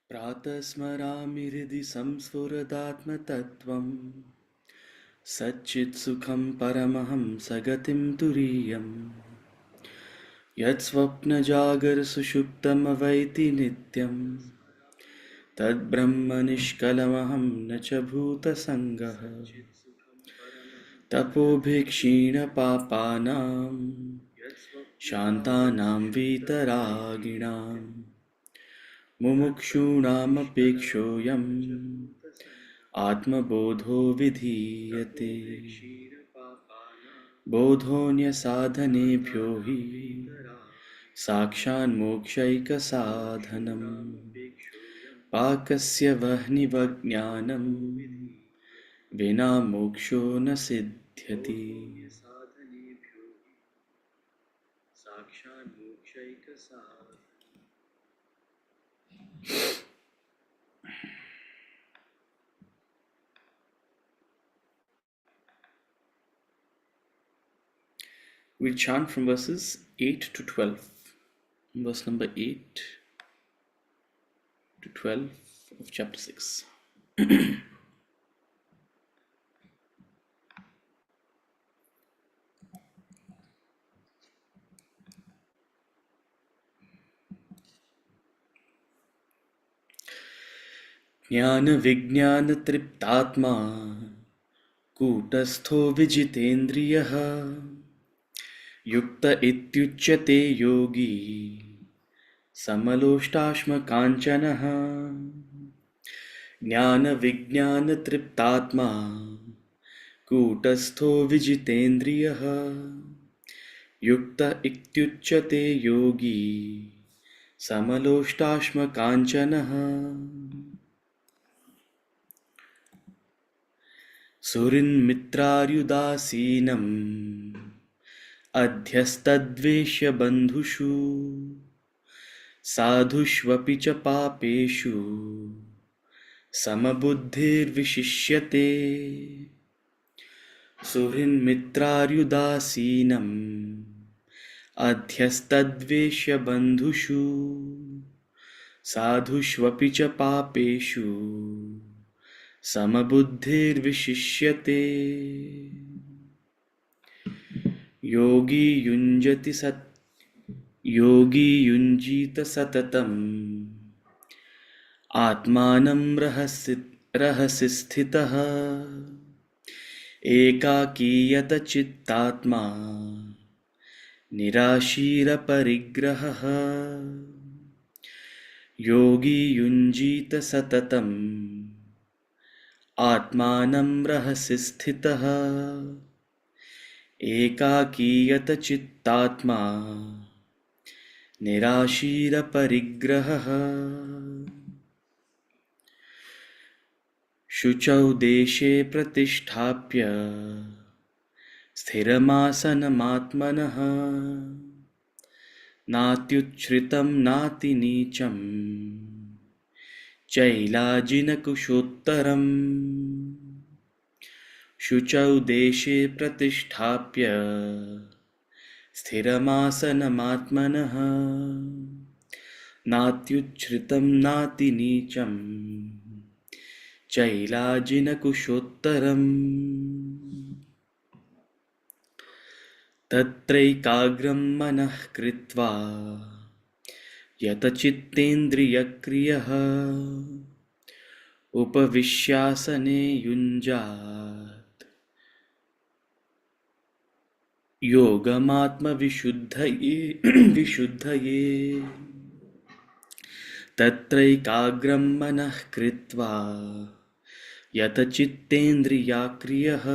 प्रातः स्मरामि हृदि संस्फुरदात्मतत्त्वं सच्चित्सुखं परमहं सगतिं तुरीयम् यत्स्वप्नजागरसुषुप्तमवैति नित्यं तद्ब्रह्म निष्कलमहं न च भूतसङ्गः तपोभिक्षीणपापानां शान्तानां वीतरागिणां मुमुक्षूणामपेक्षोऽयम् आत्मबोधो विधीयते। बोधोऽन्यसाधनेभ्यो हि साक्षान्मोक्षैकसाधनम् पाकस्य वह्निवज्ञानं विना मोक्षो न सिद्ध्यति। We chant from verses 8 to 12. Verse number 8 to 12 of chapter 6. ज्ञानविज्ञानतृप्तात्मा कूटस्थो विजितेन्द्रियः युक्त इत्युच्यते योगी समलोष्टाश्मकाञ्चनः। ज्ञानविज्ञानतृप्तात्मा कूटस्थो विजितेन्द्रियः युक्त इत्युच्यते योगी समलोष्टाश्मकाञ्चनः। सुहृन्मित्रार्युदासीनम् अध्यस्तद्वेष्य बन्धुषु साधुष्वपि च पापेषु समबुद्धिर्विशिष्यते। सुहृन्मित्रार्युदासीनम् अध्यस्तद्वेष्य बन्धुषु साधुष्वपि च पापेषु समबुद्धिर्विशिष्यते। योगी युञ्जीत सततम् आत्मानं रहसि स्थितः एकाकीयत चित्तात्मा निराशीरपरिग्रहः। योगी युञ्जीत सततम् आत्मानं रहसि स्थितः एकाकीयत चित्तात्मा निराशीरपरिग्रहः। शुचौ देशे प्रतिष्ठाप्य स्थिरमासनमात्मनः नात्युच्छ्रितं नातिनीचं चैलाजिनकुशोत्तरम्। शुचौ देशे प्रतिष्ठाप्य स्थिरमासनमात्मनः नात्युच्छ्रितं नातिनीचं चैलाजिनकुशोत्तरम्। तत्रैकाग्रं मनः कृत्वा यतचित्तेन्द्रियक्रियः उपविश्यासने युञ्जात् योगमात्मविशुद्धये विशुद्धये। तत्रैकाग्रं मनः कृत्वा यतचित्तेन्द्रियक्रियः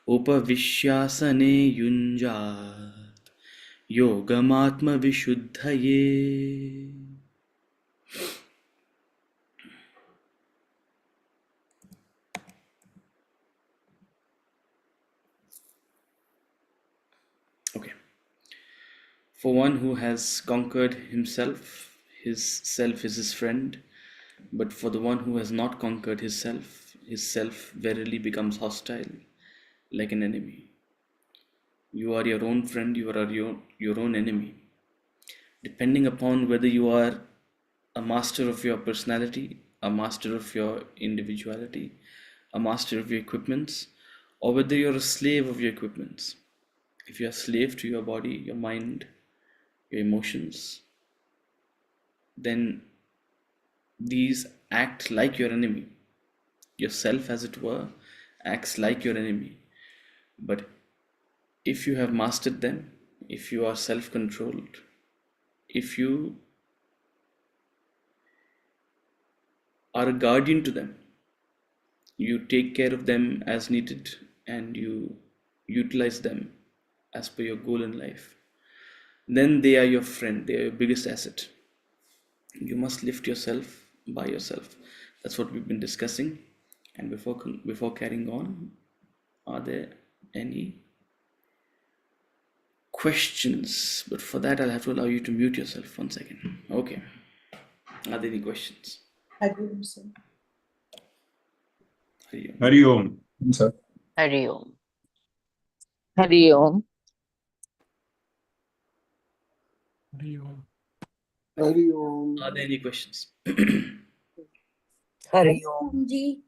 उपविश्यासने युञ्जात् योगमात्मविशुद्धये। Okay. For one who has conquered himself, his self is his friend, but for the one who has not conquered his self verily becomes hostile, like an enemy. You are your own friend, you are your own enemy. Depending upon whether you are a master of your personality, a master of your individuality, a master of your equipments, or whether you're a slave of your equipments. If you're a slave to your body, your mind, your emotions, then these act like your enemy. Yourself, as it were, acts like your enemy. But if you have mastered them, if you are self controlled, if you are a guardian to them, you take care of them as needed, and you utilize them as per your goal in life, then they are your friend, they are your biggest asset. You must lift yourself by yourself. That's what we've been discussing. And before carrying on, are there any questions? But for that, I'll have to allow you to mute yourself. 1 second. Okay. Are there any questions? Hari Om, sir. Hari Om. Hari Om. Sir. Hari Om. Hari Om. Hari Om. Hari Om. Are there any questions? Hari Om. Ji.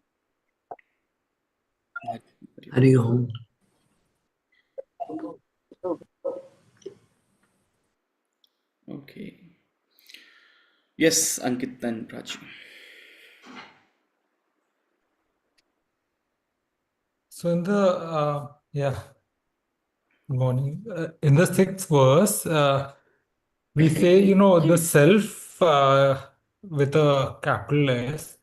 Hari Om. Hari Om. Okay. Yes, Ankit and Prachi. So in the good morning. In the sixth verse, we say, the self with a capital S,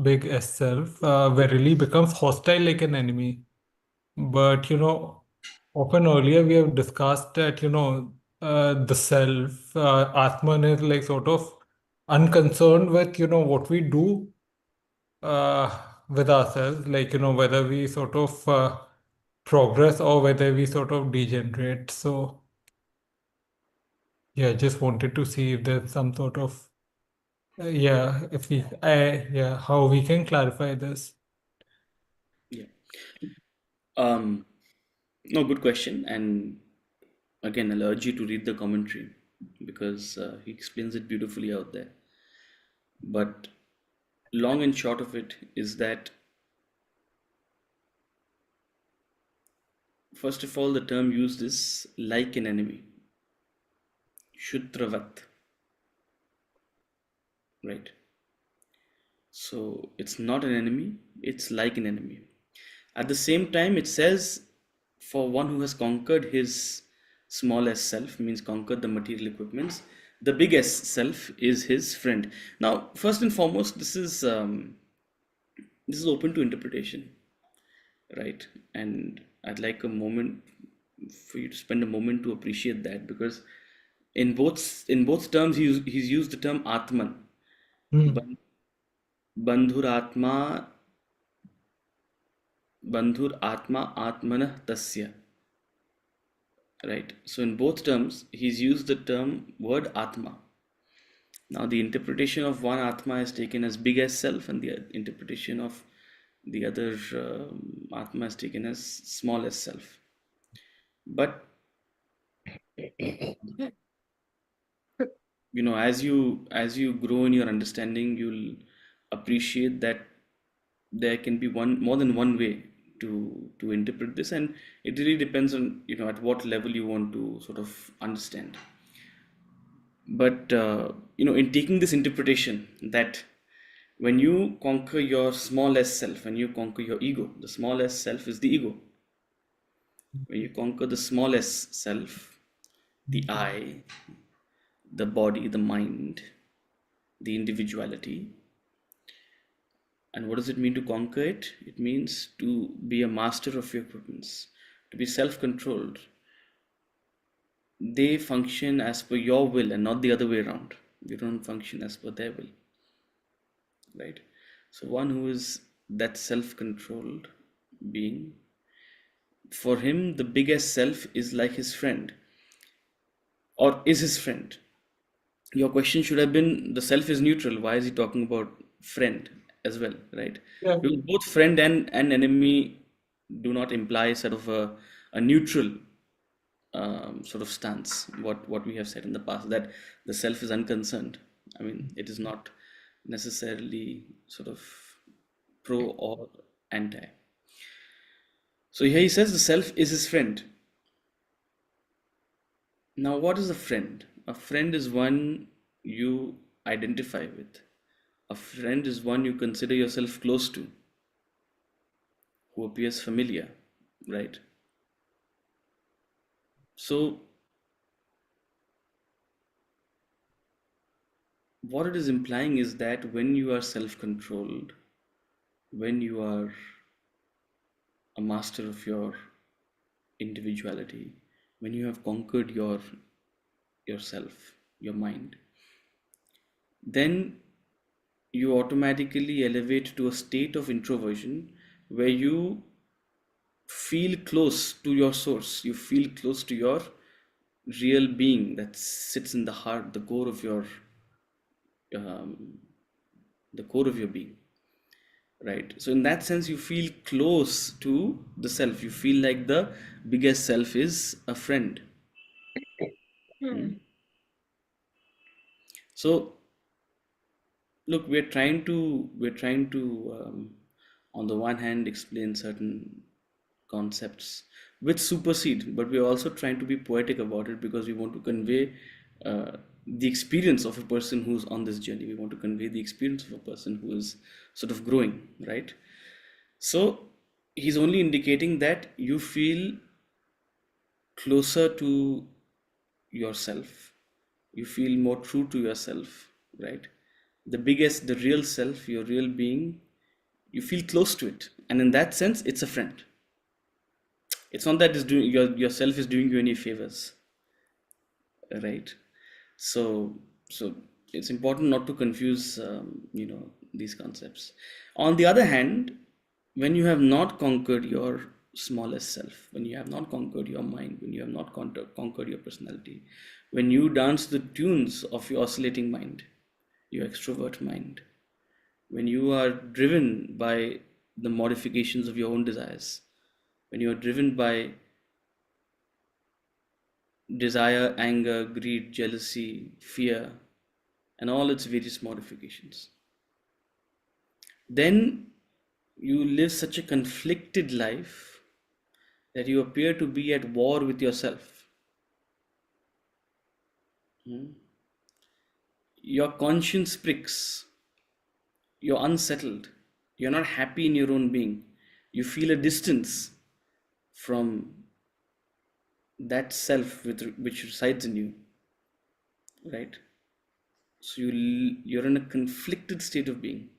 big S self, verily becomes hostile like an enemy. But often earlier we have discussed that the self, Atman, is like sort of unconcerned with what we do with ourselves, like whether we sort of progress or whether we sort of degenerate. So yeah, just wanted to see if there's some sort of how we can clarify this. Yeah. No, good question. And again, I'll urge you to read the commentary because he explains it beautifully out there. But long and short of it is that, first of all, the term used is like an enemy. Shutravat. Right? So it's not an enemy, it's like an enemy. At the same time, it says, for one who has conquered his small s self, means conquered the material equipments, the big S self is his friend. Now, first and foremost, this is open to interpretation, right? And I'd like a moment for you to spend a moment to appreciate that, because in both terms he's used the term Atman. Hmm. Bandhuratma Atmanah Tasya. Right? So in both terms, he's used the word Atma. Now the interpretation of one Atma is taken as big as self, and the interpretation of the other Atma is taken as small as self. But as you grow in your understanding, you'll appreciate that there can be more than one way to interpret this, and it really depends on at what level you want to sort of understand. But in taking this interpretation, that when you conquer your small s self, when you conquer your ego, the small s self is the ego. When you conquer the small s self, the I, the body, the mind, the individuality. And what does it mean to conquer it? It means to be a master of your equipments, to be self-controlled. They function as per your will and not the other way around. You don't function as per their will, right? So one who is that self-controlled being, for him the biggest self is like his friend, or is his friend. Your question should have been, the self is neutral. Why is he talking about friend as well, right? Yeah. Because both friend and enemy do not imply sort of a neutral sort of stance. What we have said in the past, that the self is unconcerned. I mean, it is not necessarily sort of pro or anti. So here he says the self is his friend. Now, what is a friend? A friend is one you identify with. A friend is one you consider yourself close to, who appears familiar, right? So, what it is implying is that when you are self controlled, when you are a master of your individuality, when you have conquered yourself, your mind, then you automatically elevate to a state of introversion where you feel close to your source, you feel close to your real being that sits in the heart, um, the core of your being, right? So in that sense, you feel close to the self. You feel like the biggest self is a friend. Hmm? So look, we're trying to on the one hand explain certain concepts which supersede, but we're also trying to be poetic about it because we want to convey the experience of a person who's on this journey. We want to convey the experience of a person who is sort of growing, right? So he's only indicating that you feel closer to yourself, you feel more true to yourself, right? The biggest, the real self, your real being, you feel close to it, and in that sense it's a friend. It's not that it's doing yourself is doing you any favors, right? So it's important not to confuse these concepts. On the other hand, when you have not conquered your smallest self, when you have not conquered your mind, when you have not conquered your personality, when you dance the tunes of your oscillating mind, your extrovert mind, when you are driven by the modifications of your own desires, when you are driven by desire, anger, greed, jealousy, fear, and all its various modifications, then you live such a conflicted life that you appear to be at war with yourself. Hmm? Your conscience pricks, you're unsettled, you're not happy in your own being, you feel a distance from that self which resides in you, right? So you're in a conflicted state of being,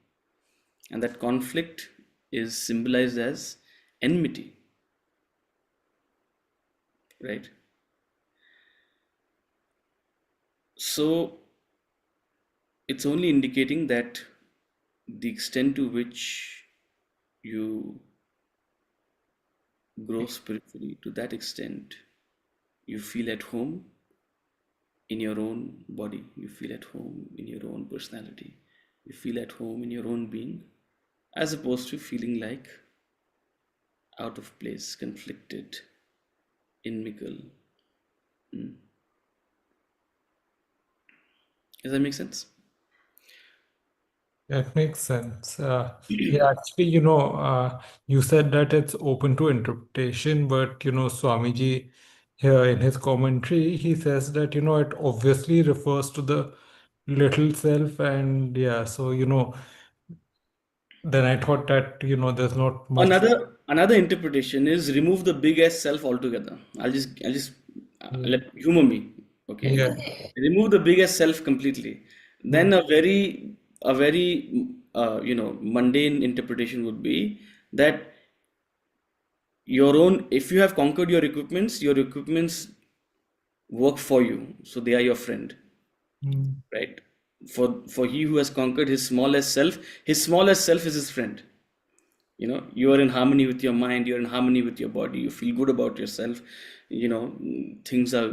and that conflict is symbolized as enmity, right? So it's only indicating that the extent to which you grow spiritually, to that extent you feel at home in your own body, you feel at home in your own personality, you feel at home in your own being, as opposed to feeling like out of place, conflicted, inimical. Hmm. Does that make sense? That makes sense. Yeah, actually, you said that it's open to interpretation, but Swamiji here in his commentary, he says that it obviously refers to the little self, and yeah, so then I thought that there's not much. Another interpretation is remove the big S self altogether. I'll just let humor me, okay? Yeah. Remove the big S self completely. Then a very mundane interpretation would be that your own, if you have conquered your equipments work for you, so they are your friend, Mm. right? For he who has conquered his smallest self is his friend. You are in harmony with your mind, you're in harmony with your body, you feel good about yourself. Things are,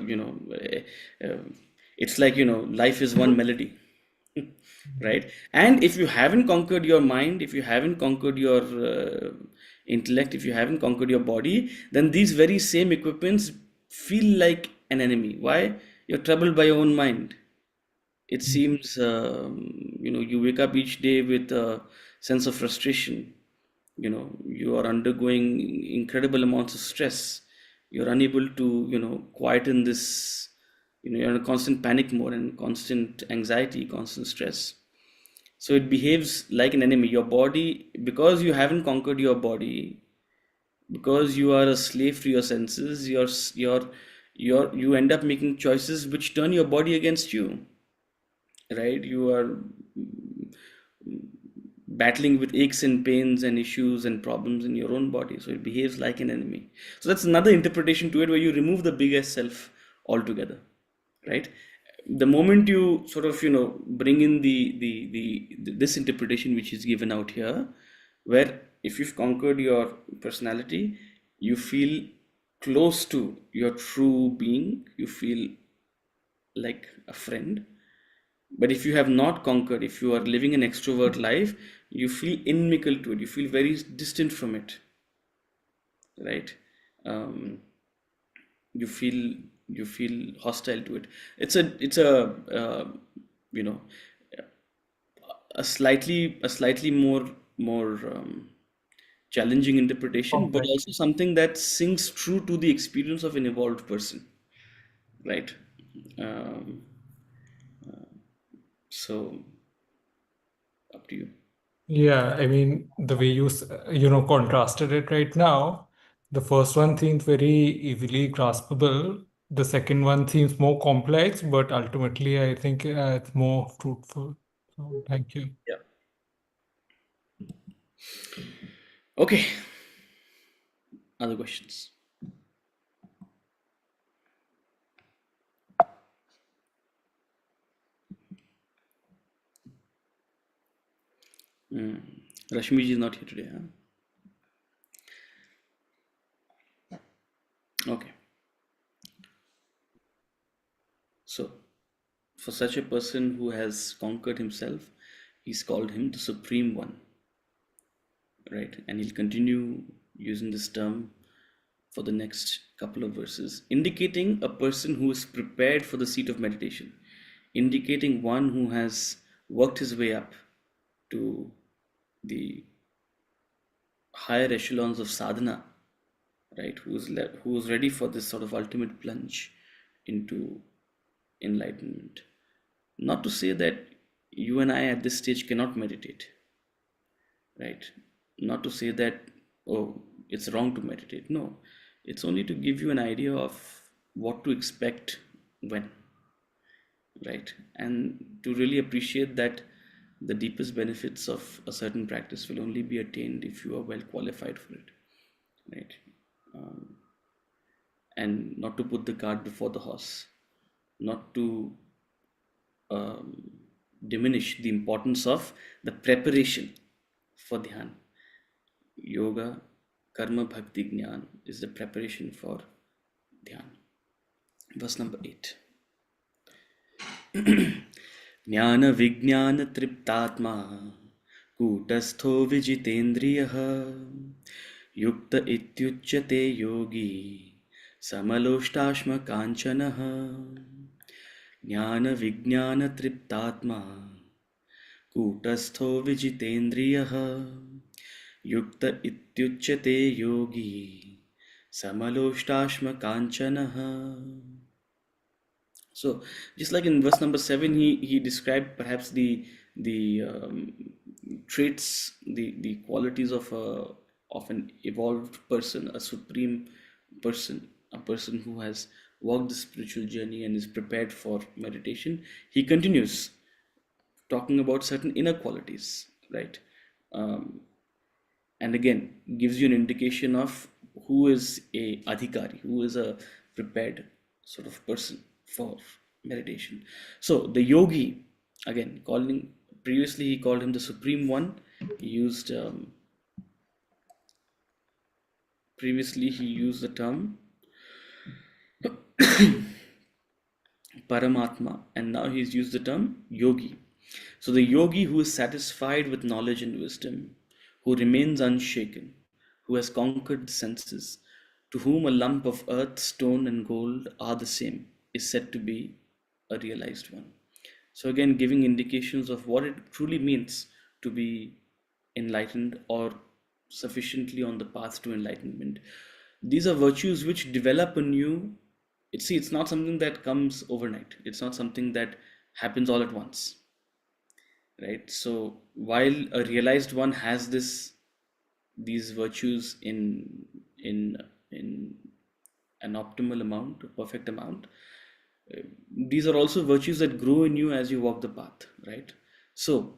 It's like, life is one melody, right? And if you haven't conquered your mind, if you haven't conquered your intellect, if you haven't conquered your body, then these very same equipments feel like an enemy. Why? You're troubled by your own mind. It seems, you wake up each day with a sense of frustration. You are undergoing incredible amounts of stress. You're unable to, quieten this, you're in a constant panic mode and constant anxiety, constant stress. So it behaves like an enemy. Your body, because you haven't conquered your body, because you are a slave to your senses, you end up making choices which turn your body against you, right? You are battling with aches and pains and issues and problems in your own body, so it behaves like an enemy. So that's another interpretation to it, where you remove the big S self altogether, right? The moment you sort of bring in this interpretation which is given out here, where if you've conquered your personality, you feel close to your true being, you feel like a friend. But if you have not conquered, if you are living an extrovert life, you feel inimical to it, you feel very distant from it, right? um, you feel hostile to it. It's a you know a slightly more challenging interpretation, but Complex. also something that sings true to the experience of an evolved person, right? um, so up to you. Yeah, I mean, the way contrasted it right now, the first one seems very easily graspable. The second one seems more complex, but ultimately, I think it's more fruitful. So, thank you. Yeah. Okay. Other questions? Rashmi ji is not here today, huh? Okay. So, for such a person who has conquered himself, he's called him the Supreme One, right? And he'll continue using this term for the next couple of verses, indicating a person who is prepared for the seat of meditation, indicating one who has worked his way up to the higher echelons of sadhana, right? Who's ready for this sort of ultimate plunge into enlightenment. Not to say that you and I at this stage cannot meditate, right? Not to say that, oh, it's wrong to meditate. No, it's only to give you an idea of what to expect when, right? And to really appreciate that the deepest benefits of a certain practice will only be attained if you are well qualified for it, right? And not to put the cart before the horse, not to diminish the importance of the preparation for dhyan. Yoga, karma, bhakti, jnana is the preparation for dhyan. Verse number 8. ज्ञान विज्ञान तृप्तात्मा कूटस्थो विजितेन्द्रियः युक्त इत्युच्यते योगी समलोष्टाश्म काञ्चनः ज्ञान विज्ञान तृप्तात्मा कूटस्थो विजितेन्द्रियः युक्त इत्युच्यते योगी समलोष्टाश्म काञ्चनः. So, just like in verse number 7, he described perhaps the traits, the qualities of an evolved person, a supreme person, a person who has walked the spiritual journey and is prepared for meditation. He continues talking about certain inner qualities, right? And again, gives you an indication of who is a adhikari, who is a prepared sort of person for meditation. So the yogi, again, previously he called him the Supreme One. He used previously he used the term Paramatma, and now he's used the term yogi. So the yogi who is satisfied with knowledge and wisdom, who remains unshaken, who has conquered the senses, to whom a lump of earth, stone, and gold are the same, is said to be a realized one. So again, giving indications of what it truly means to be enlightened or sufficiently on the path to enlightenment. These are virtues which develop in you. It's not something that comes overnight. It's not something that happens all at once, right? So while a realized one has these virtues in an optimal amount, a perfect amount, these are also virtues that grow in you as you walk the path, right? So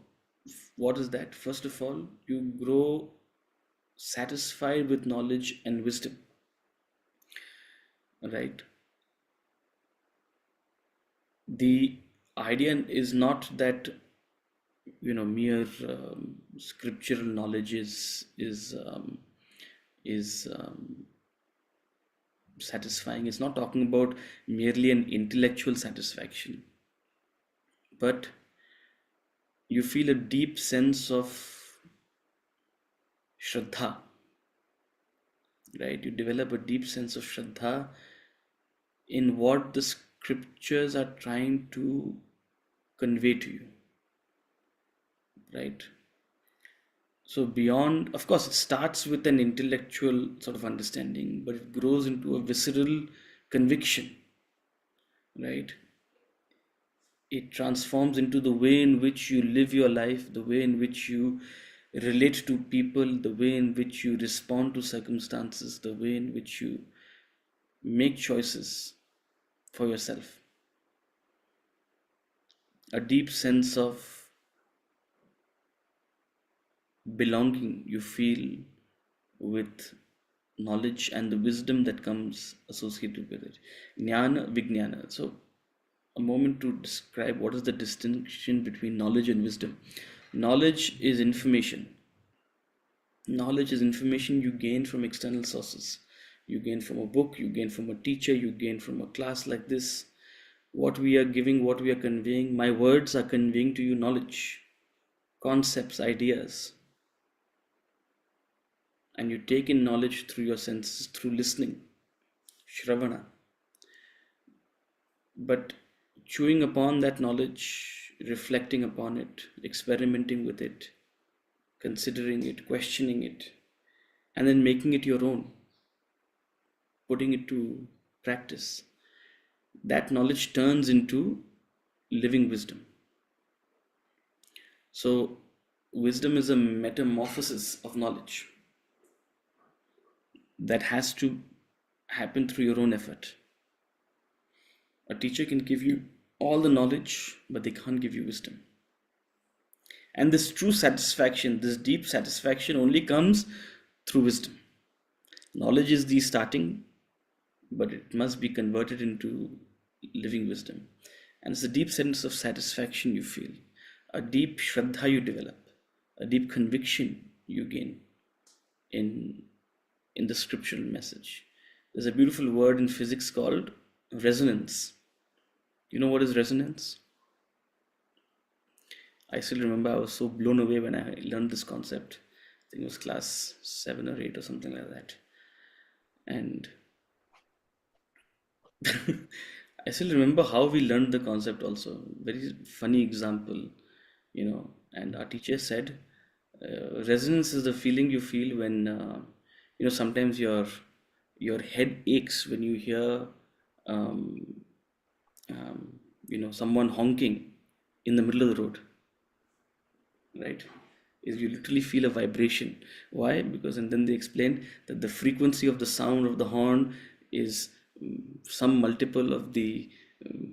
what is that? First of all, you grow satisfied with knowledge and wisdom, right? The idea is not that mere scriptural knowledge is satisfying. It's not talking about merely an intellectual satisfaction, but you feel a deep sense of shraddha, right? You develop a deep sense of shraddha in what the scriptures are trying to convey to you, right? So beyond, of course, it starts with an intellectual sort of understanding, but it grows into a visceral conviction, right? It transforms into the way in which you live your life, the way in which you relate to people, the way in which you respond to circumstances, the way in which you make choices for yourself. A deep sense of belonging you feel with knowledge and the wisdom that comes associated with it. Jnana, Vijnana. So a moment to describe what is the distinction between knowledge and wisdom. Knowledge is information. Knowledge is information you gain from external sources. You gain from a book, you gain from a teacher, you gain from a class like this. What we are giving, what we are conveying, my words are conveying to you knowledge, concepts, ideas. And you take in knowledge through your senses, through listening, Shravana. But chewing upon that knowledge, reflecting upon it, experimenting with it, considering it, questioning it, and then making it your own, putting it to practice, that knowledge turns into living wisdom. So wisdom is a metamorphosis of knowledge that has to happen through your own effort. A teacher can give you all the knowledge, but they can't give you wisdom. And this true satisfaction, this deep satisfaction only comes through wisdom. Knowledge is the starting, but it must be converted into living wisdom. And it's a deep sense of satisfaction you feel, a deep shraddha you develop, a deep conviction you gain in the scriptural message. There's a beautiful word in physics called resonance. You know what is resonance? I still remember I was so blown away when I learned this concept. I think it was class 7 or 8 or something like that. And I still remember how we learned the concept also. Very funny example, and our teacher said, resonance is the feeling you feel when, sometimes your head aches when you hear, someone honking in the middle of the road, right? Is you literally feel a vibration. Why? Because, and then they explain that the frequency of the sound of the horn is some multiple of the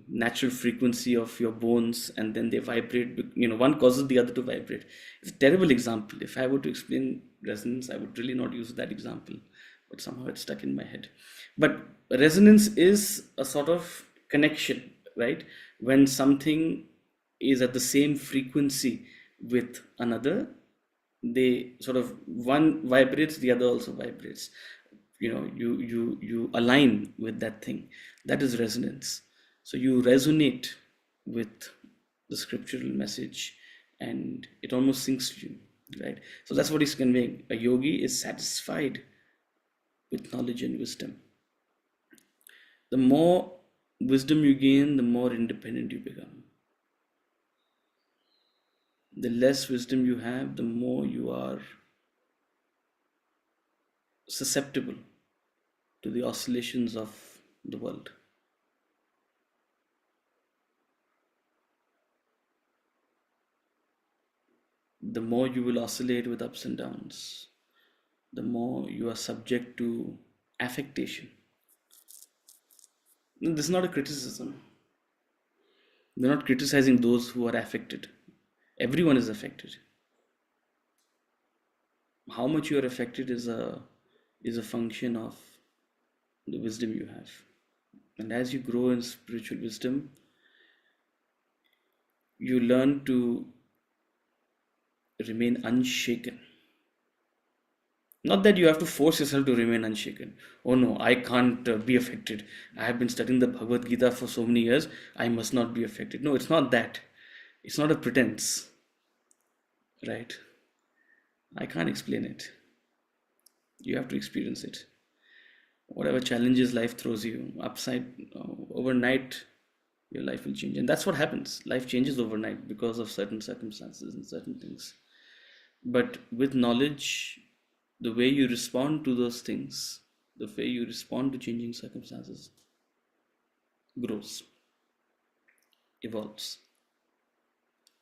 natural frequency of your bones, and then they vibrate. One causes the other to vibrate. It's a terrible example. If I were to explain resonance, I would really not use that example, but somehow it's stuck in my head. But resonance is a sort of connection, right? When something is at the same frequency with another, they sort of, one vibrates, the other also vibrates. You align with that thing. That is resonance. So you resonate with the scriptural message and it almost sinks to you, right? So that's what he's conveying. A yogi is satisfied with knowledge and wisdom. The more wisdom you gain, the more independent you become. The less wisdom you have, the more you are susceptible to the oscillations of the world. The more you will oscillate with ups and downs, the more you are subject to affectation. This is not a criticism. We're not criticizing those who are affected. Everyone is affected. How much you are affected is a function of the wisdom you have. And as you grow in spiritual wisdom, you learn to remain unshaken. Not that you have to force yourself to remain unshaken. Oh no, I can't be affected. I have been studying the Bhagavad Gita for so many years. I must not be affected. No, it's not that. It's not a pretense. Right? I can't explain it. You have to experience it. Whatever challenges life throws you, overnight, your life will change. And that's what happens. Life changes overnight because of certain circumstances and certain things. But with knowledge, the way you respond to those things, the way you respond to changing circumstances, grows, evolves.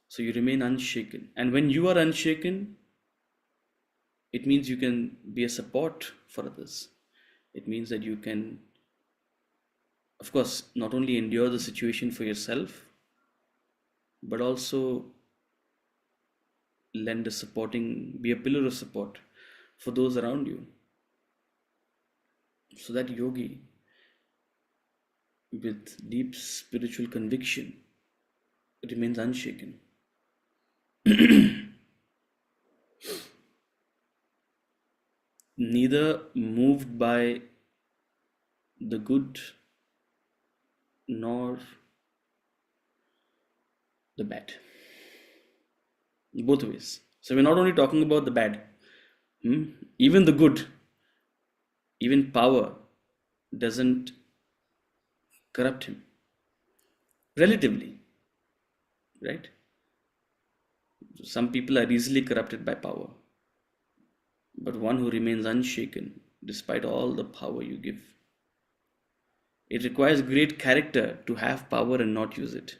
So you remain unshaken. And when you are unshaken, it means you can be a support for others. It means that you can, of course, not only endure the situation for yourself, but also be a pillar of support for those around you. So that yogi with deep spiritual conviction remains unshaken. Neither moved by the good nor the bad. Both ways. So we're not only talking about the bad, even the good, even power doesn't corrupt him. Relatively, right? Some people are easily corrupted by power, but one who remains unshaken despite all the power you give. It requires great character to have power and not use it.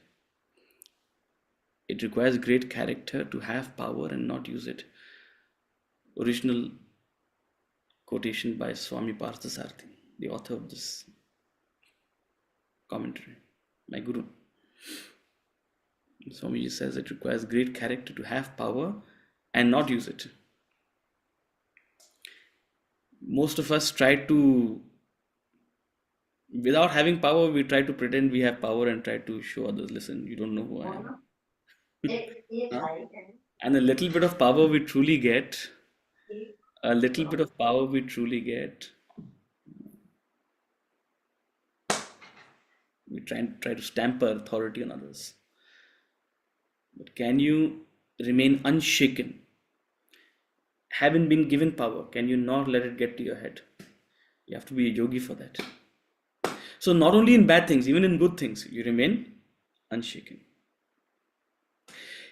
It requires great character to have power and not use it. Original quotation by Swami Parthasarathi, the author of this commentary, my guru. Swamiji says it requires great character to have power and not use it. Most of us try to, without having power, we try to pretend we have power and try to show others, listen, you don't know who I am. And a little bit of power we truly get, we try to stamp our authority on others. But can you remain unshaken? Having been given power, can you not let it get to your head? You have to be a yogi for that. So not only in bad things, even in good things, you remain unshaken.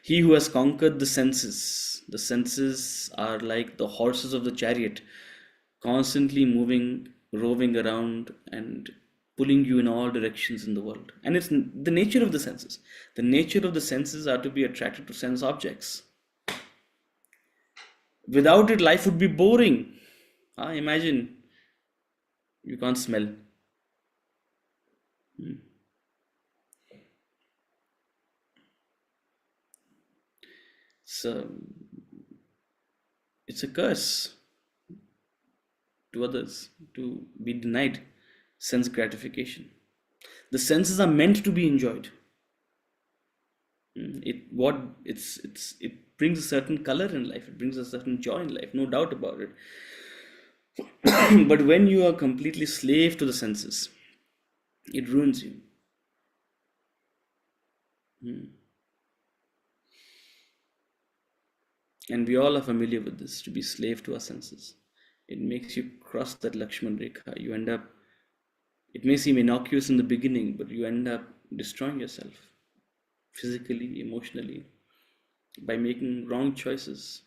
He who has conquered the senses are like the horses of the chariot, constantly moving, roving around and pulling you in all directions in the world. And it's the nature of the senses. The nature of the senses are to be attracted to sense objects. Without it, life would be boring. Imagine you can't smell. So it's a curse to others to be denied sense gratification. The senses are meant to be enjoyed. It brings a certain color in life. It brings a certain joy in life, no doubt about it. But when you are completely slave to the senses, it ruins you. And we all are familiar with this, to be slave to our senses. It makes you cross that Lakshman Rekha. You end up, it may seem innocuous in the beginning, but you end up destroying yourself physically, emotionally, by making wrong choices.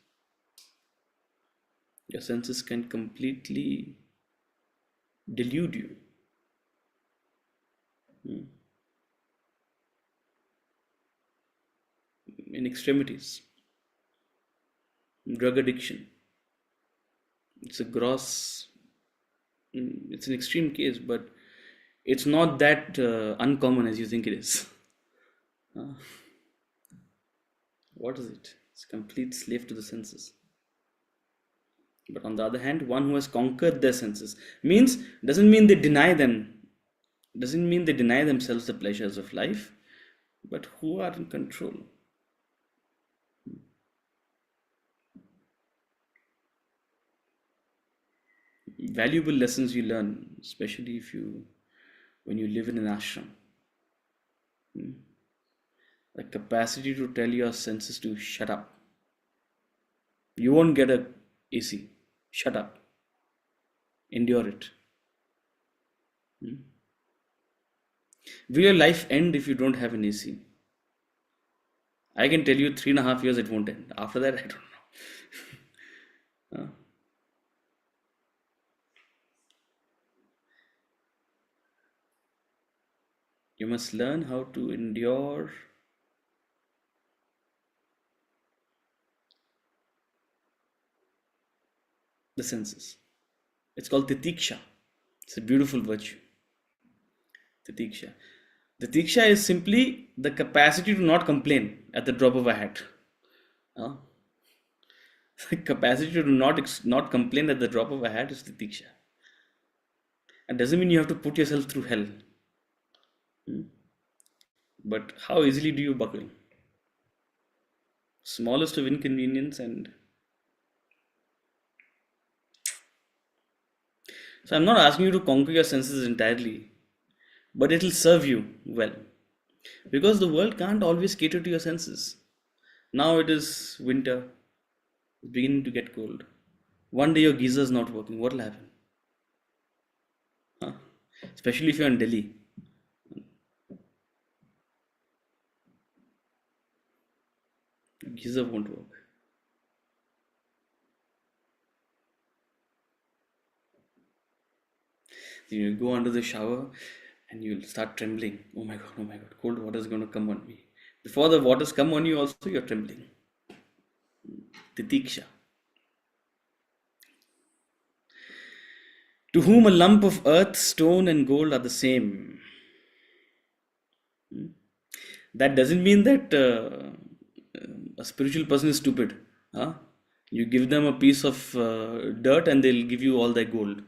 Your senses can completely delude you. In extremities. Drug addiction. It's an extreme case, but it's not that uncommon as you think it is. What is it? It's complete slave to the senses. But on the other hand, one who has conquered their senses doesn't mean they deny themselves the pleasures of life, but who are in control. Valuable lessons you learn, especially when you live in an ashram. The capacity to tell your senses to shut up. You won't get a AC. Shut up. Endure it. Will your life end if you don't have an AC? I can tell you 3.5 years it won't end. After that, I don't know. You must learn how to endure the senses. It's called titiksha. It's a beautiful virtue. Titiksha. Titiksha is simply the capacity to not complain at the drop of a hat. The capacity to not complain at the drop of a hat is titiksha. It doesn't mean you have to put yourself through hell. But how easily do you buckle? Smallest of inconvenience, and so I'm not asking you to conquer your senses entirely, but it'll serve you well. Because the world can't always cater to your senses. Now it is winter, it's beginning to get cold. One day your geyser is not working, what will happen? Especially if you're in Delhi. Geyser won't work. You go under the shower and you'll start trembling. Oh my God, cold water is going to come on me. Before the waters come on you also, you're trembling. Titiksha. To whom a lump of earth, stone and gold are the same. That doesn't mean that a spiritual person is stupid. You give them a piece of dirt and they'll give you all their gold.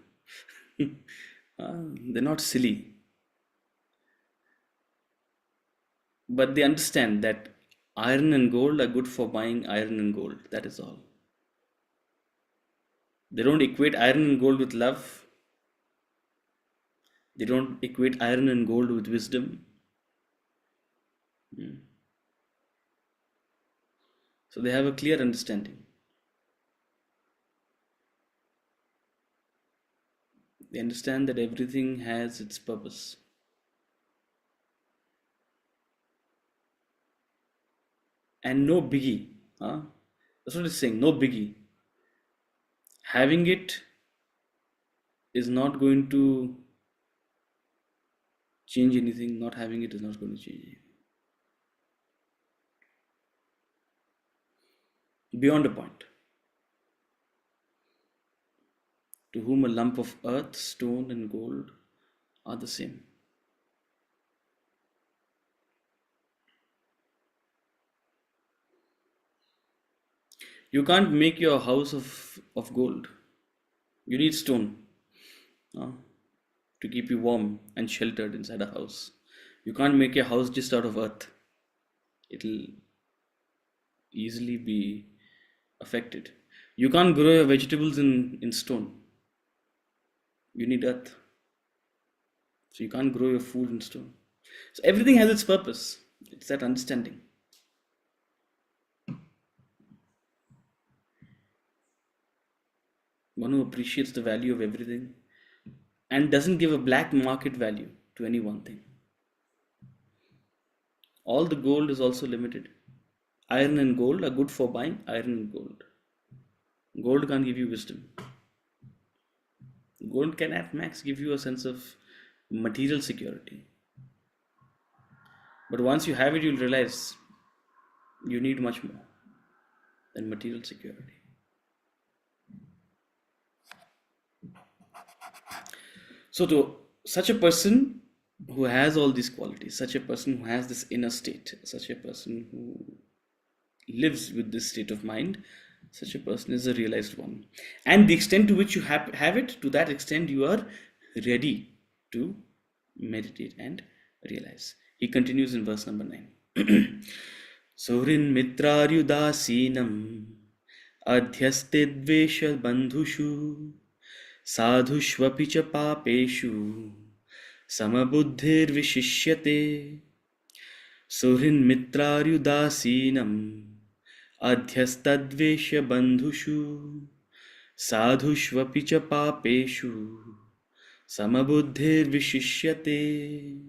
They're not silly. But they understand that iron and gold are good for buying iron and gold. That is all. They don't equate iron and gold with love. They don't equate iron and gold with wisdom. So they have a clear understanding. They understand that everything has its purpose. And no biggie. That's what it's saying, no biggie. Having it is not going to change anything. Not having it is not going to change anything. Beyond a point. To whom a lump of earth, stone and gold are the same. You can't make your house of gold. You need stone to keep you warm and sheltered inside a house. You can't make your house just out of earth. It'll easily be affected. You can't grow your vegetables in stone. You need earth. So you can't grow your food in stone. So everything has its purpose. It's that understanding. One who appreciates the value of everything and doesn't give a black market value to any one thing. All the gold is also limited. Iron and gold are good for buying iron and gold. Gold can't give you wisdom. Gold can at max give you a sense of material security. But once you have it, you'll realize you need much more than material security. So, to such a person who has all these qualities, such a person who has this inner state, such a person who lives with this state of mind, such a person is a realized one. And the extent to which you have it, to that extent you are ready to meditate and realize. He continues in verse number 9. Surin mitraryudasinam adhyaste dvesha bandhushu sadhushvapi cha papeshu samabuddhir vishishyate. Surin mitraryudasinam adhyastadvesha bandhushu sadhushvapi cha papeshu samabuddhir vishishyate.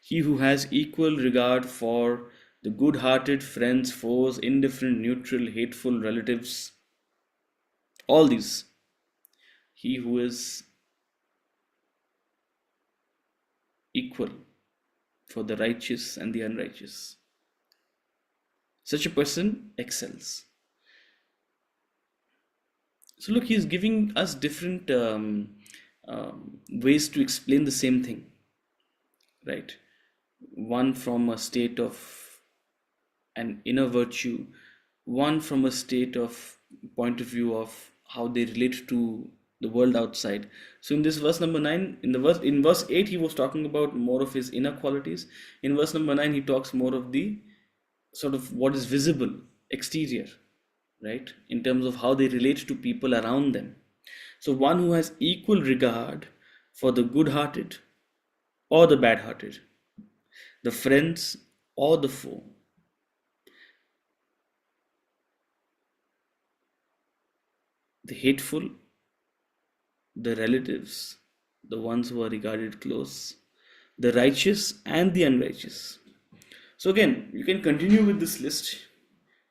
He who has equal regard for the good-hearted, friends, foes, indifferent, neutral, hateful relatives, all these, he who is equal for the righteous and the unrighteous, such a person excels. So look, he is giving us different ways to explain the same thing, right? One from a state of an inner virtue, one from a state of point of view of how they relate to the world outside. So in this verse number 9, in verse 8 he was talking about more of his inner qualities. In verse number 9 he talks more of the sort of what is visible, exterior, right, in terms of how they relate to people around them. So one who has equal regard for the good-hearted or the bad-hearted, the friends or the foe, the hateful, the relatives, the ones who are regarded close, the righteous and the unrighteous. So again, you can continue with this list,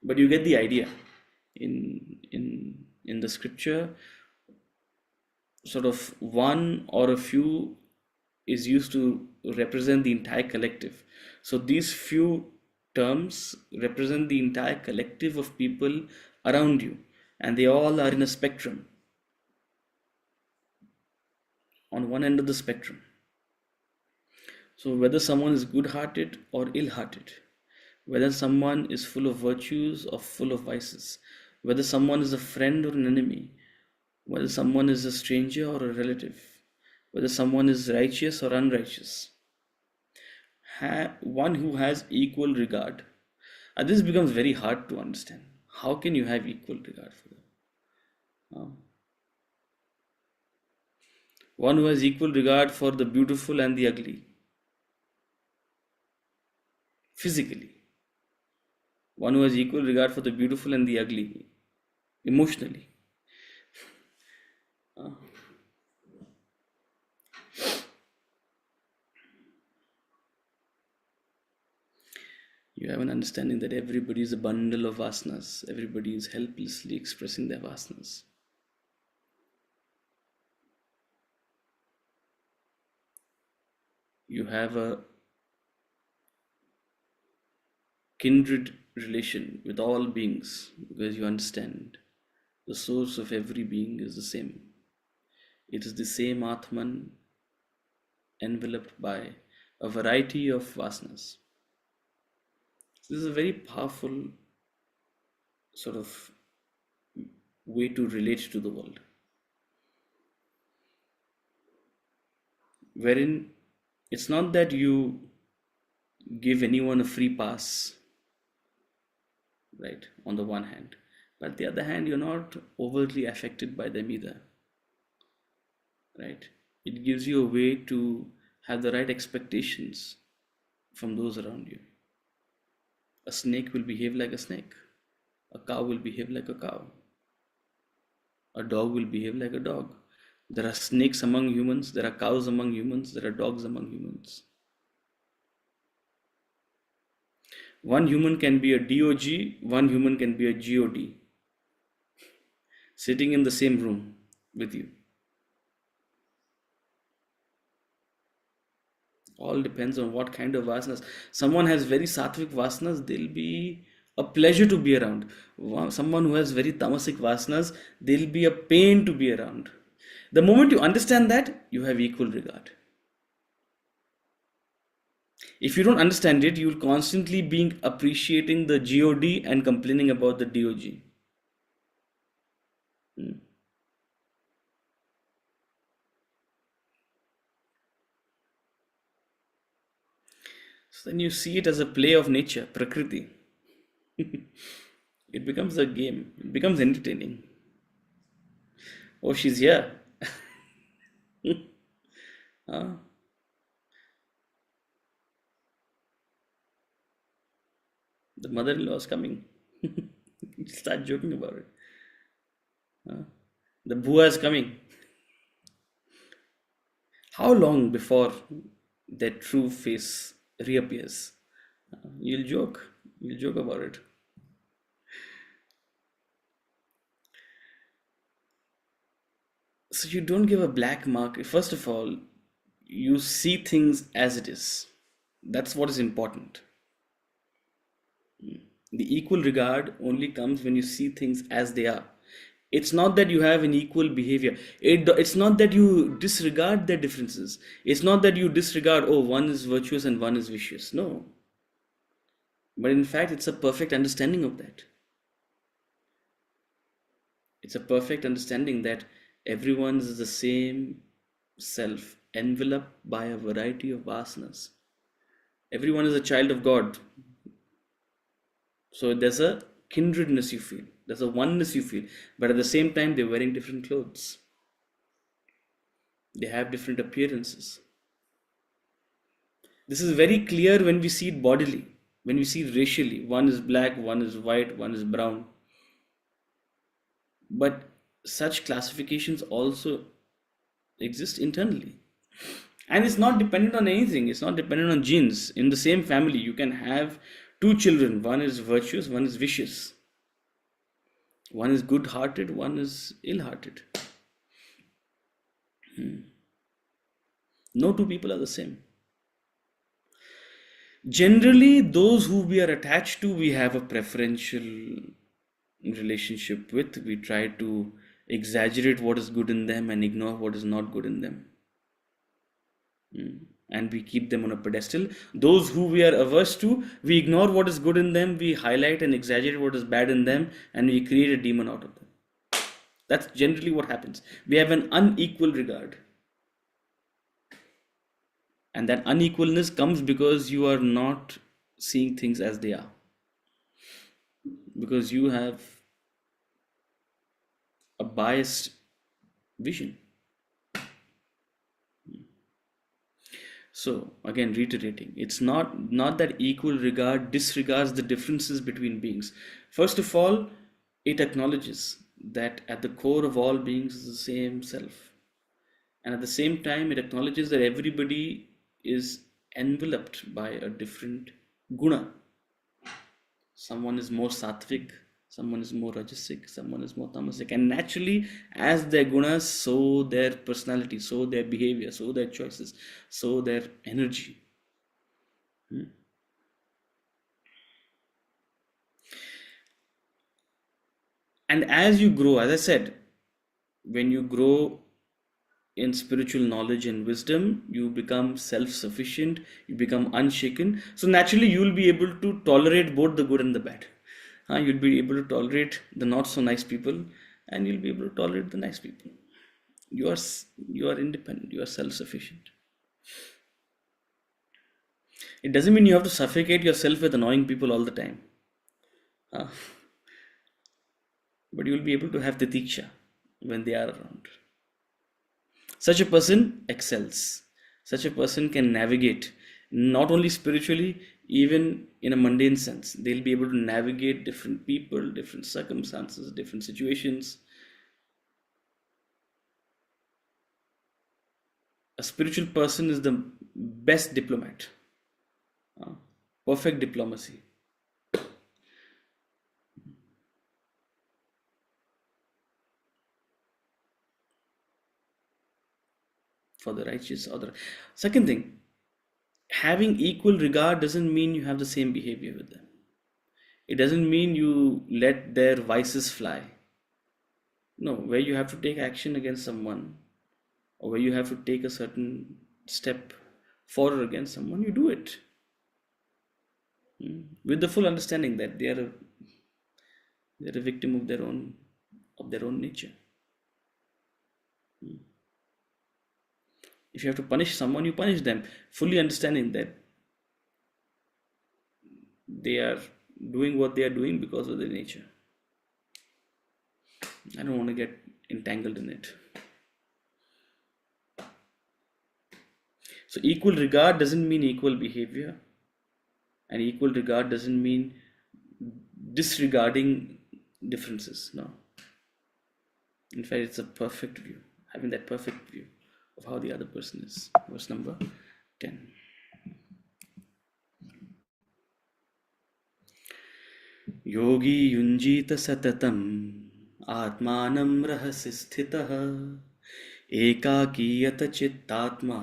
but you get the idea. In the scripture, sort of one or a few is used to represent the entire collective. So these few terms represent the entire collective of people around you, and they all are in a spectrum. On one end of the spectrum. So whether someone is good-hearted or ill-hearted, whether someone is full of virtues or full of vices, whether someone is a friend or an enemy, whether someone is a stranger or a relative, whether someone is righteous or unrighteous, one who has equal regard. And this becomes very hard to understand. How can you have equal regard for them? One who has equal regard for the beautiful and the ugly, physically. One who has equal regard for the beautiful and the ugly, emotionally. You have an understanding that everybody is a bundle of vasanas. Everybody is helplessly expressing their vasanas. You have a kindred relation with all beings because you understand the source of every being is the same. It is the same Atman enveloped by a variety of vasanas. This is a very powerful sort of way to relate to the world, wherein it's not that you give anyone a free pass, right, on the one hand, but on the other hand, you're not overtly affected by them either, right? It gives you a way to have the right expectations from those around you. A snake will behave like a snake. A cow will behave like a cow. A dog will behave like a dog. There are snakes among humans, there are cows among humans, there are dogs among humans. One human can be a DOG, one human can be a GOD, sitting in the same room with you. All depends on what kind of vasanas. Someone has very sattvic vasanas, they'll be a pleasure to be around. Someone who has very tamasic vasanas, they'll be a pain to be around. The moment you understand that, you have equal regard. If you don't understand it, you'll constantly be appreciating the God and complaining about the DOG. So then you see it as a play of nature, Prakriti. It becomes a game, it becomes entertaining. Oh, she's here. Huh? The mother-in-law is coming. Start joking about it. Huh? The bua is coming. How long before their true face reappears? You'll joke about it. So you don't give a black mark. First of all, you see things as it is. That's what is important. The equal regard only comes when you see things as they are. It's not that you have an equal behavior. It's not that you disregard their differences. It's not that you disregard, oh, one is virtuous and one is vicious. No. But in fact, it's a perfect understanding of that. It's a perfect understanding that everyone is the same self, enveloped by a variety of vasanas. Everyone is a child of God. So there's a kindredness you feel, there's a oneness you feel, but at the same time, they're wearing different clothes. They have different appearances. This is very clear when we see it bodily, when we see it racially. One is black, one is white, one is brown. But such classifications also exist internally. And it's not dependent on anything. It's not dependent on genes. In the same family, you can have two children. One is virtuous, one is vicious. One is good-hearted, one is ill-hearted. No two people are the same. Generally, those who we are attached to, we have a preferential relationship with. We try to exaggerate what is good in them and ignore what is not good in them. And we keep them on a pedestal. Those who we are averse to, we ignore what is good in them, we highlight and exaggerate what is bad in them, and we create a demon out of them. That's generally what happens. We have an unequal regard. And that unequalness comes because you are not seeing things as they are. Because you have a biased vision. So again, reiterating, it's not that equal regard disregards the differences between beings. First of all, it acknowledges that at the core of all beings is the same self. And at the same time, it acknowledges that everybody is enveloped by a different guna. Someone is more sattvic, someone is more rajasic, someone is more tamasic. And naturally, as their gunas, so their personality, so their behavior, so their choices, so their energy. And as you grow, as I said, when you grow in spiritual knowledge and wisdom, you become self-sufficient, you become unshaken. So naturally, you will be able to tolerate both the good and the bad. You'll be able to tolerate the not so nice people, and you'll be able to tolerate the nice people. You are independent, you are self-sufficient. It doesn't mean you have to suffocate yourself with annoying people all the time. But you will be able to have titiksha when they are around. Such a person excels. Such a person can navigate Not only spiritually, even in a mundane sense. They'll be able to navigate different people, different circumstances, different situations. A spiritual person is the best diplomat. Perfect diplomacy. For the righteous or the second thing, having equal regard doesn't mean you have the same behavior with them. It doesn't mean you let their vices fly. No, where you have to take action against someone, or where you have to take a certain step forward against someone, you do it with the full understanding that they're a victim of their own nature. If you have to punish someone, you punish them, fully understanding that they are doing what they are doing because of their nature. I don't want to get entangled in it. So equal regard doesn't mean equal behavior, and equal regard doesn't mean disregarding differences. No. In fact, it's a perfect view, having that perfect view of how the other person is. Verse number 10. योगी युञ्जीत सततम् आत्मानं रहसि स्थितः एकाकीयत चित्तात्मा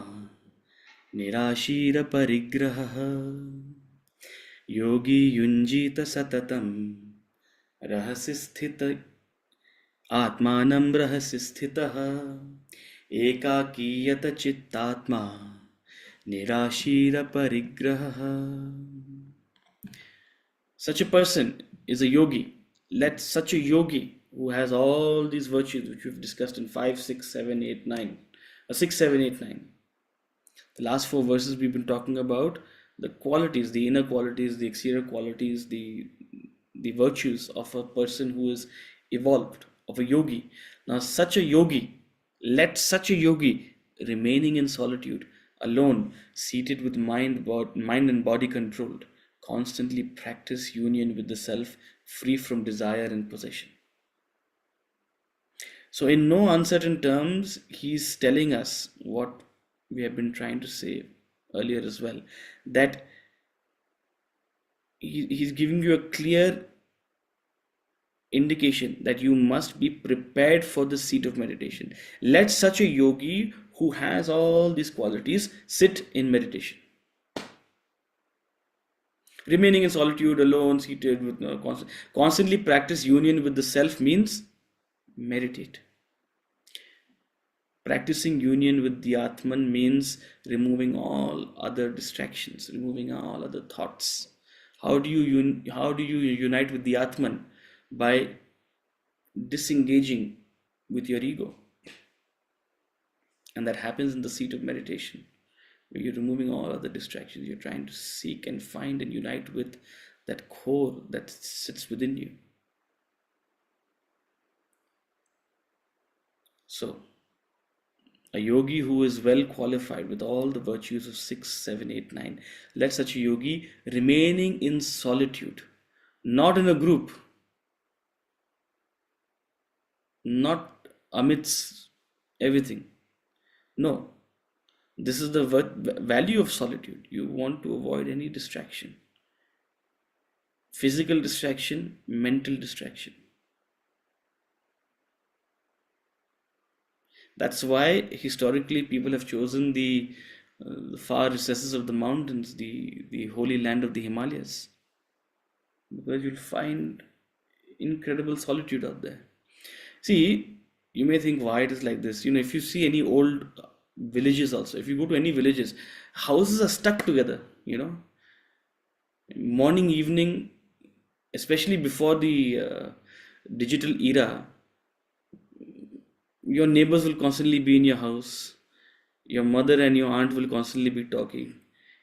निराशीरपरिग्रहः योगी युञ्जीत सततं रहसि स्थित आत्मानं रहसि स्थितः एकाकीयत चित्तात्मा निराशीरपरिग्रहः. Such a person is a yogi. Let such a yogi who has all these virtues which we've discussed in 5, 6, 7, 8, 9, 6, 7, 8, 9. The last 4 verses we've been talking about the qualities, the inner qualities, the exterior qualities, the virtues of a person who is evolved, of a yogi. Now such a yogi, let such a yogi remaining in solitude, alone, seated with mind and body controlled, constantly practice union with the self, free from desire and possession. So in no uncertain terms, he's telling us what we have been trying to say earlier as well, that he's giving you a clear indication that you must be prepared for the seat of meditation. Let such a yogi who has all these qualities sit in meditation. Remaining in solitude, alone, seated, with constantly practice union with the self means meditate. Practicing union with the Atman means removing all other distractions, removing all other thoughts. How do you unite with the Atman? By disengaging with your ego. And that happens in the seat of meditation, where you're removing all other distractions. You're trying to seek and find and unite with that core that sits within you. So, a yogi who is well qualified with all the virtues of 6, 7, 8, 9, let such a yogi remaining in solitude, not in a group, not amidst everything. No, this is the value of solitude. You want to avoid any distraction, physical distraction, mental distraction. That's why historically people have chosen the far recesses of the mountains, the holy land of the Himalayas, because you'll find incredible solitude out there. See, you may think why it is like this. If you see any old villages also, if you go to any villages, houses are stuck together, morning, evening, especially before the digital era, your neighbors will constantly be in your house. Your mother and your aunt will constantly be talking.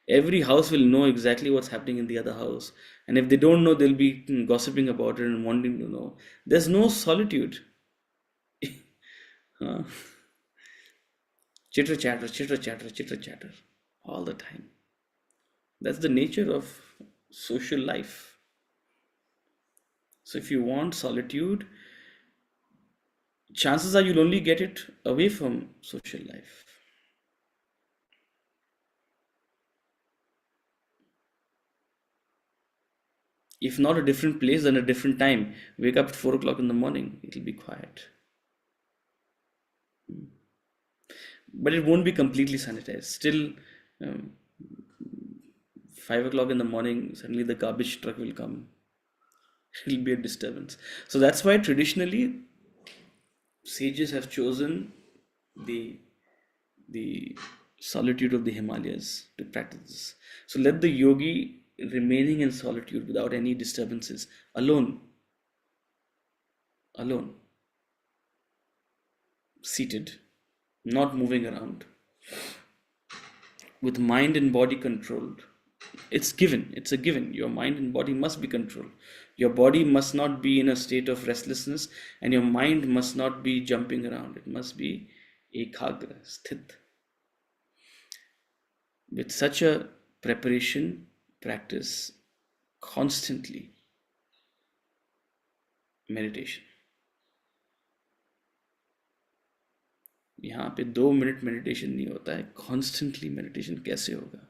Every house will know exactly what's happening in the other house. And if they don't know, they'll be gossiping about it and wanting to know. There's no solitude. Chitter chatter all the time. That's the nature of social life. So if you want solitude, chances are you'll only get it away from social life. If not a different place, then a different time. Wake up at 4 o'clock in the morning, it'll be quiet. But it won't be completely sanitized. Still, um, 5 o'clock in the morning, suddenly the garbage truck will come. It'll be a disturbance. So that's why traditionally sages have chosen the the solitude of the Himalayas to practice this. So let the yogi remaining in solitude without any disturbances, alone, alone, seated, not moving around, with mind and body controlled. It's given, it's a given. Your mind and body must be controlled. Your body must not be in a state of restlessness, and your mind must not be jumping around. It must be ekagra, sthit. With such a preparation, practice constantly meditation. यहाँ पे 2 minute meditation नहीं होता है, constantly meditation कैसे होगा?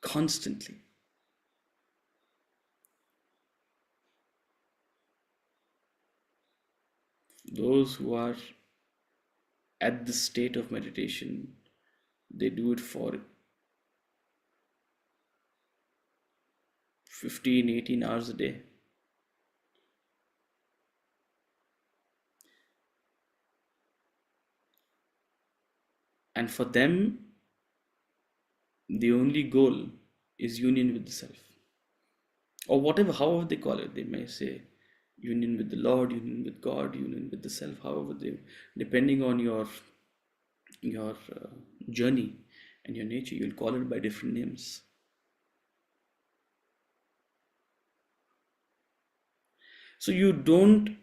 Constantly. Those who are at this state of meditation, they do it for 15, 18 hours a day. And for them, the only goal is union with the self. Or whatever, however they call it. They may say union with the Lord, union with God, union with the self, however they, depending on your journey and your nature, you'll call it by different names. So you don't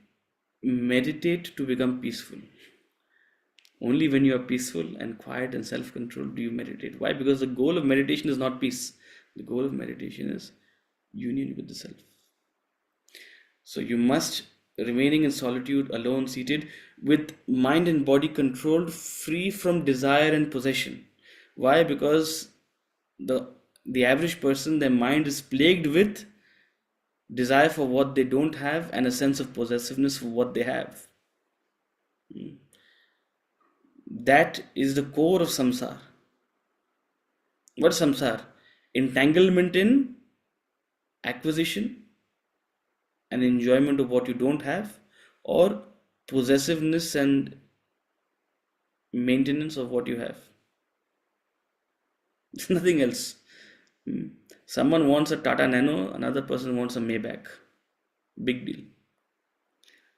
meditate to become peaceful. Only when you are peaceful and quiet and self-controlled do you meditate. Why? Because the goal of meditation is not peace. The goal of meditation is union with the self. So you must, remaining in solitude, alone, seated, with mind and body controlled, free from desire and possession. Why? Because the average person, their mind is plagued with desire for what they don't have and a sense of possessiveness for what they have. That is the core of samsara. What is samsara? Entanglement in acquisition and enjoyment of what you don't have, or possessiveness and maintenance of what you have. It's nothing else. Someone wants a Tata Nano, another person wants a Maybach. Big deal.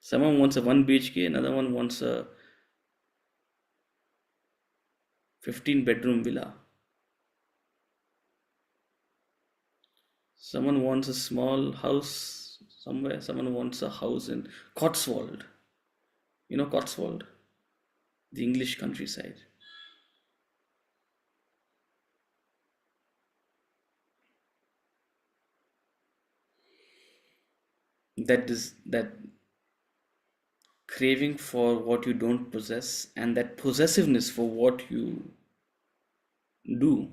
Someone wants a 1 BHK, another one wants a 15-bedroom villa. Someone wants a small house somewhere, someone wants a house in Cotswold. You know Cotswold? The English countryside. That craving for what you don't possess and that possessiveness for what you do,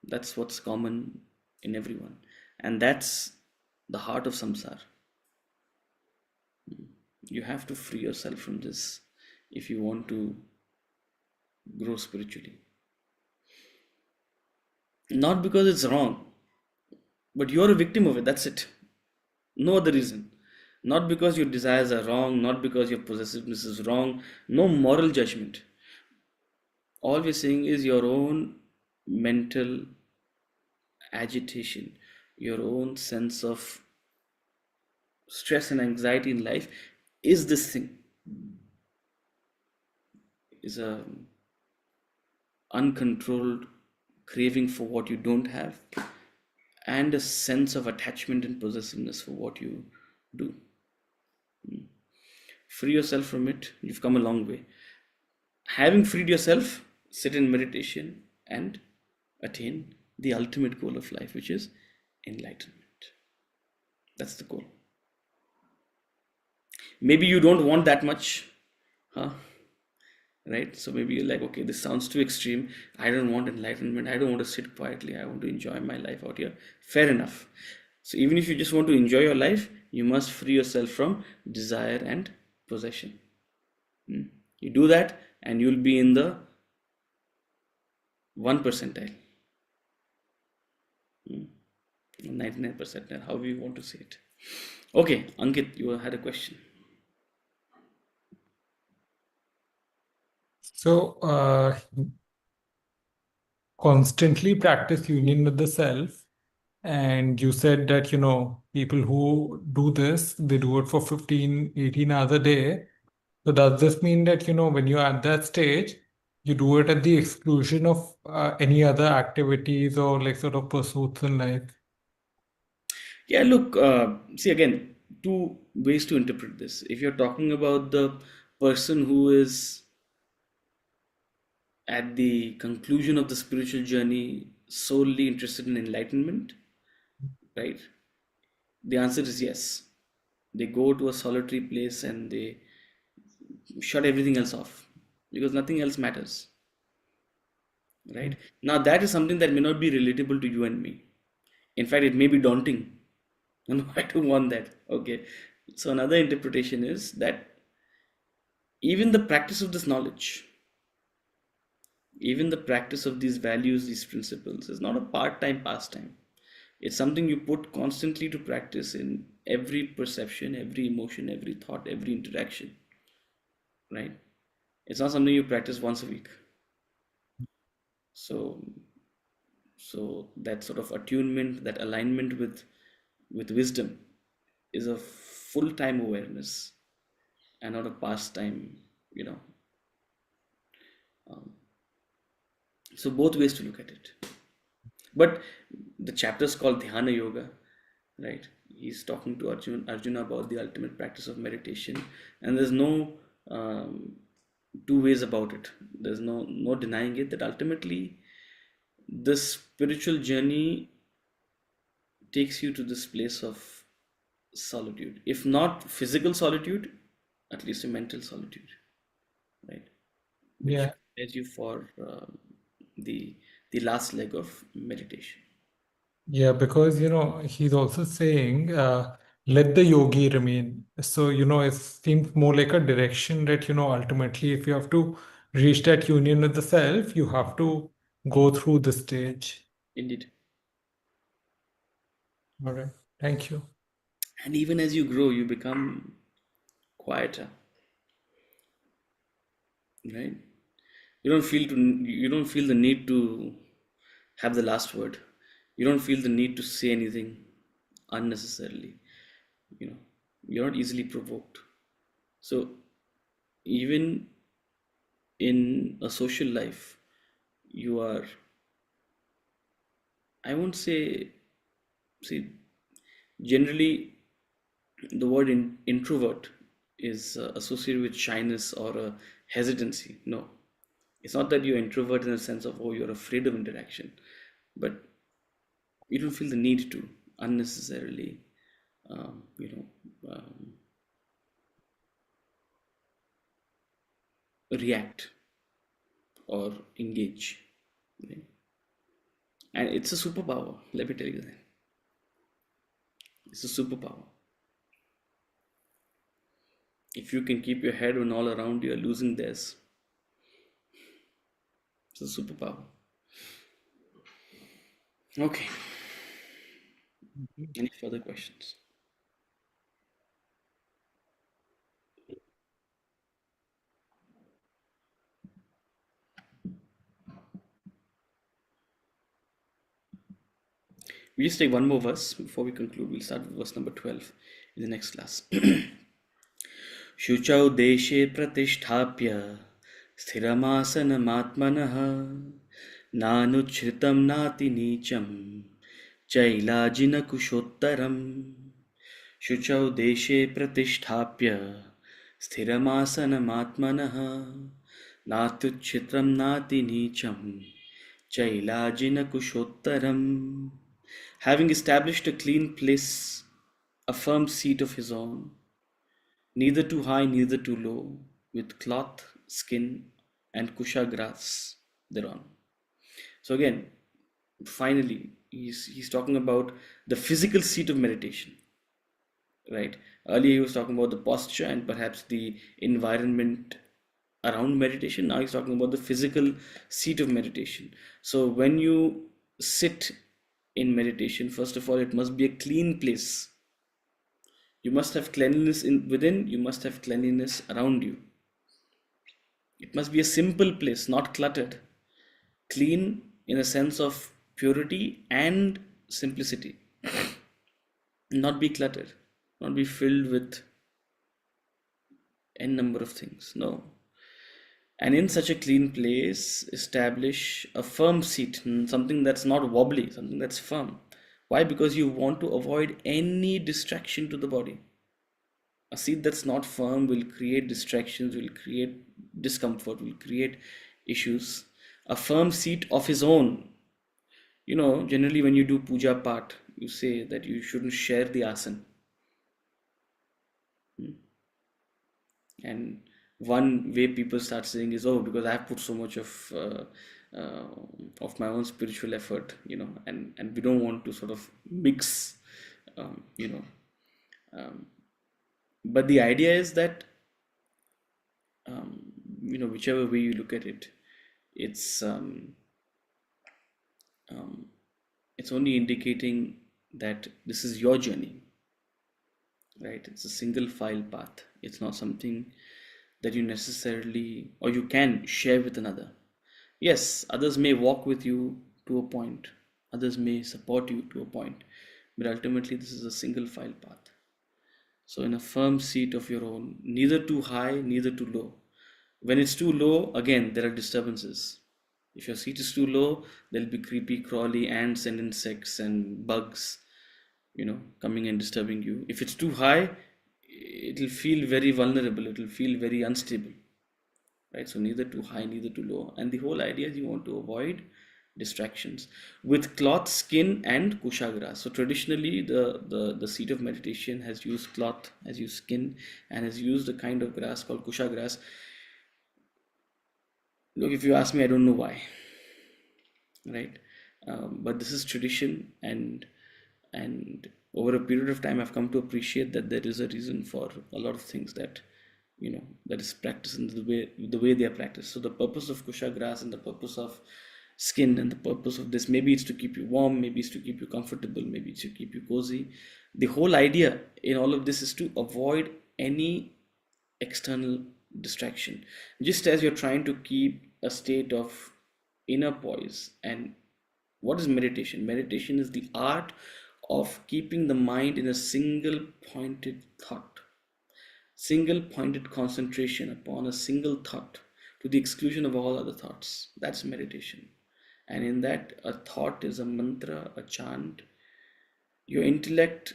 that's what's common in everyone, and that's the heart of samsara. You have to free yourself from this if you want to grow spiritually. Not because it's wrong, but you're a victim of it, that's it. No other reason. Not because your desires are wrong, not because your possessiveness is wrong, no moral judgment. All we're saying is your own mental agitation, your own sense of stress and anxiety in life is this thing, is a uncontrolled craving for what you don't have and a sense of attachment and possessiveness for what you do. Free yourself from it, you've come a long way. Having freed yourself, sit in meditation and attain the ultimate goal of life, which is enlightenment. That's the goal. Maybe you don't want that much, huh? Right? So maybe you're like, okay, this sounds too extreme. I don't want enlightenment. I don't want to sit quietly. I want to enjoy my life out here. Fair enough. So even if you just want to enjoy your life, you must free yourself from desire and possession. You do that and you'll be in the 1 percentile, 99 percentile, however you want to say it. Okay, Ankit, you had a question. So, constantly practice union with the self. And you said that, people who do this, they do it for 15, 18 hours a day. So does this mean that, when you're at that stage, you do it at the exclusion of any other activities or like sort of pursuits in life? Yeah, look, see again, two ways to interpret this. If you're talking about the person who is at the conclusion of the spiritual journey solely interested in enlightenment, right? The answer is yes. They go to a solitary place and they shut everything else off because nothing else matters, right? Now, that is something that may not be relatable to you and me. In fact, it may be daunting. And I don't want that. Okay. So, another interpretation is that even the practice of this knowledge, even the practice of these values, these principles, is not a part time pastime. It's something you put constantly to practice in every perception, every emotion, every thought, every interaction, right? It's not something you practice once a week. So, so that sort of attunement, that alignment with wisdom, is a full-time awareness and not a pastime. You know. So both ways to look at it. But the chapter is called Dhyana Yoga, right? He's talking to Arjuna about the ultimate practice of meditation, and there's no two ways about it. There's no denying it that ultimately the spiritual journey takes you to this place of solitude. If not physical solitude, at least a mental solitude, right? Which Yeah. prepares you for the last leg of meditation. Yeah, because he's also saying, let the yogi remain. So, it seems more like a direction that, ultimately, if you have to reach that union with the self, you have to go through the stage. Indeed. All right. Thank you. And even as you grow, you become quieter, right? You don't feel the need to have the last word. You don't feel the need to say anything unnecessarily. You know, you're not easily provoked. So even in a social life, you are, I won't say, see, generally the word introvert is associated with shyness or a hesitancy. No, it's not that you're introvert in the sense of, oh, you're afraid of interaction, but you don't feel the need to unnecessarily, um, you know, um, react or engage. Right? And it's a superpower, let me tell you that. It's a superpower. If you can keep your head when all around you are losing theirs, it's a superpower. Okay. Any further questions? We just take one more verse before we conclude. We'll start with verse number 12 in the next class. शुचौ देशे प्रतिष्ठाप्य स्थिरमासनमात्मनः नानुच्छ्रितं नातिनीचं चैलाजिनकुशोत्तरम् शुचौ देशे प्रतिष्ठाप्य स्थिरमासनमात्मनः Natuchitram nati nicham chailajina kushottaram. Having established a clean place, a firm seat of his own, neither too high, neither too low, with cloth, skin, and kusha grass thereon. So again, finally, he's talking about the physical seat of meditation, right? Earlier he was talking about the posture and perhaps the environment around meditation. Now he's talking about the physical seat of meditation. So when you sit in meditation, first of all, it must be a clean place. You must have cleanliness within, you must have cleanliness around you. It must be a simple place, not cluttered. Clean in a sense of purity and simplicity. Not be cluttered, not be filled with n number of things. No. And in such a clean place, establish a firm seat, something that's not wobbly, something that's firm. Why? Because you want to avoid any distraction to the body. A seat that's not firm will create distractions, will create discomfort, will create issues. A firm seat of his own. You know, generally when you do puja part, you say that you shouldn't share the asan. And one way people start saying is, oh, because I've put so much of my own spiritual effort, you know, and we don't want to sort of mix, you know. But the idea is that, you know, whichever way you look at it, it's only indicating that this is your journey, right? It's a single file path. It's not something that you necessarily or you can share with another. Yes, others may walk with you to a point, others may support you to a point, but ultimately this is a single file path. So in a firm seat of your own, neither too high, neither too low. When it's too low, again, there are disturbances. If your seat is too low, there'll be creepy, crawly ants and insects and bugs, you know, coming and disturbing you. If it's too high, it'll feel very vulnerable, it'll feel very unstable, right? So neither too high, neither too low. And the whole idea is you want to avoid distractions with cloth, skin, and kusha grass. So traditionally, the seat of meditation has used cloth, has used skin, and has used a kind of grass called kusha grass. Look, if you ask me, I don't know why, right? But this is tradition, and over a period of time, I've come to appreciate that there is a reason for a lot of things that, you know, that is practiced in the way they are practiced. So the purpose of kusha grass and the purpose of skin and the purpose of this, maybe it's to keep you warm, maybe it's to keep you comfortable, maybe it's to keep you cozy. The whole idea in all of this is to avoid any external distraction, just as you're trying to keep a state of inner poise. And what is meditation? Meditation is the art of keeping the mind in a single pointed thought, single pointed concentration upon a single thought to the exclusion of all other thoughts. That's meditation. And in that, a thought is a mantra, a chant. Your intellect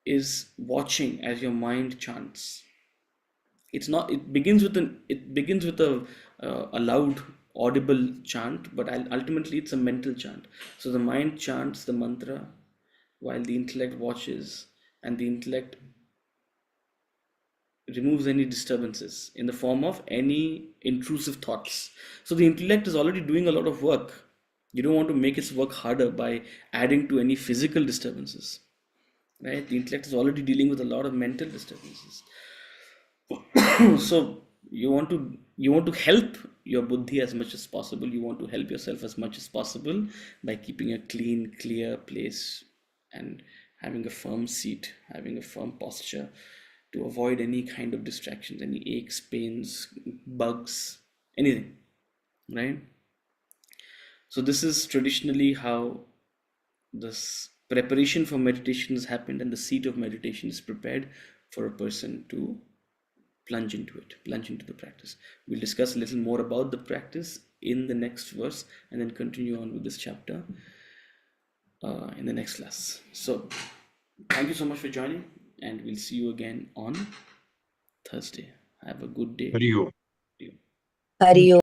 is watching as your mind chants. It's not, it begins with a loud audible chant, but ultimately it's a mental chant. So the mind chants the mantra while the intellect watches, and the intellect removes any disturbances in the form of any intrusive thoughts. So the intellect is already doing a lot of work. You don't want to make its work harder by adding to any physical disturbances, right? The intellect is already dealing with a lot of mental disturbances. So you want to help your buddhi as much as possible. You want to help yourself as much as possible by keeping a clean, clear place and having a firm seat, having a firm posture, to avoid any kind of distractions, any aches, pains, bugs, anything, right? So this is traditionally how this preparation for meditation has happened, and the seat of meditation is prepared for a person to plunge into it, plunge into the practice. We'll discuss a little more about the practice in the next verse and then continue on with this chapter in the next class. So thank you so much for joining, and we'll see you again on Thursday. Have a good day. Hari Om. Hari Om. Hari